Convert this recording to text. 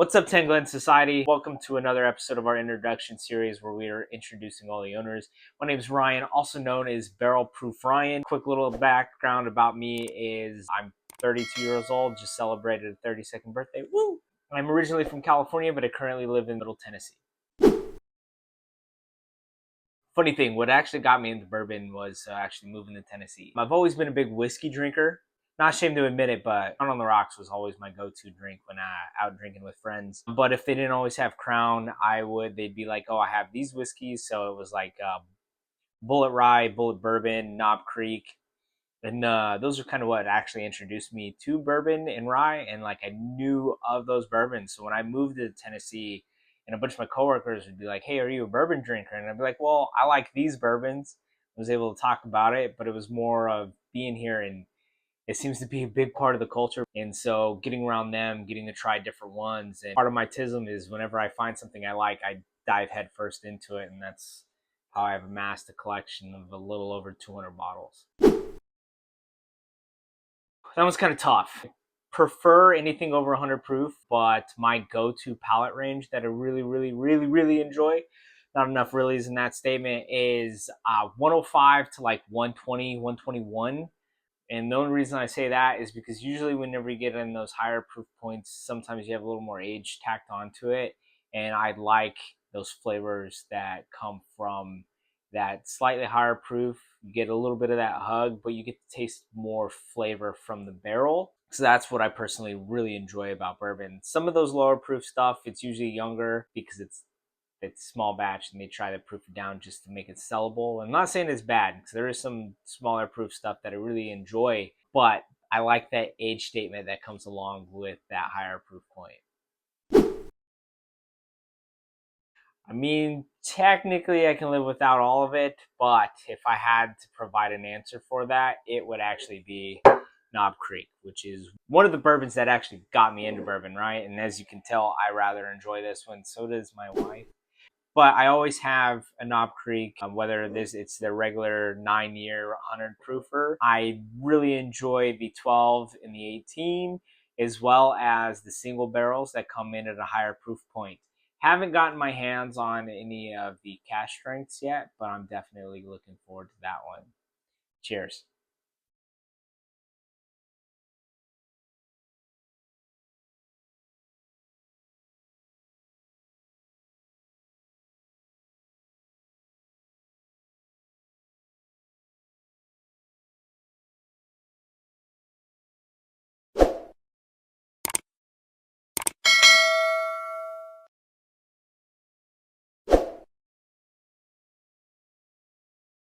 What's up, 10 Glen Society? Welcome to another episode of our introduction series where we are introducing all the owners. My name is Ryan, also known as BarrelProofRye'n. Quick little background about me is I'm 32 years old, just celebrated a 32nd birthday. Woo! I'm originally from California, but I currently live in Middle Tennessee. Funny thing, what actually got me into bourbon was actually moving to Tennessee. I've always been a big whiskey drinker. Not ashamed to admit it, but Crown on the Rocks was always my go-to drink when out drinking with friends. But if they didn't always have Crown, they'd be like, oh, I have these whiskeys. So it was like Bullet Rye, Bullet Bourbon, Knob Creek. And those are kind of what actually introduced me to bourbon and rye. And like I knew of those bourbons. So when I moved to Tennessee, and a bunch of my coworkers would be like, hey, are you a bourbon drinker? And I'd be like, well, I like these bourbons. I was able to talk about it, but it was more of being here, and it seems to be a big part of the culture. And so getting around them, getting to try different ones. And part of my tism is whenever I find something I like, I dive headfirst into it. And that's how I've amassed a collection of a little over 200 bottles. That one's kind of tough. Prefer anything over 100 proof, but my go-to palate range that I really enjoy, not enough reallys in that statement, is 105 to like 120, 121. And the only reason I say that is because usually whenever you get in those higher proof points, sometimes you have a little more age tacked onto it. And I like those flavors that come from that slightly higher proof. You get a little bit of that hug, but you get to taste more flavor from the barrel. So that's what I personally really enjoy about bourbon. Some of those lower proof stuff, it's usually younger because it's small batch and they try to proof it down just to make it sellable. I'm not saying it's bad because there is some smaller proof stuff that I really enjoy, but I like that age statement that comes along with that higher proof point. I mean, technically I can live without all of it, but if I had to provide an answer for that, it would actually be Knob Creek, which is one of the bourbons that actually got me into bourbon, right? And as you can tell, I rather enjoy this one. So does my wife. But I always have a Knob Creek, whether it's the regular 9-year 100 proofer. I really enjoy the 12 and the 18, as well as the single barrels that come in at a higher proof point. Haven't gotten my hands on any of the cash strengths yet, but I'm definitely looking forward to that one. Cheers.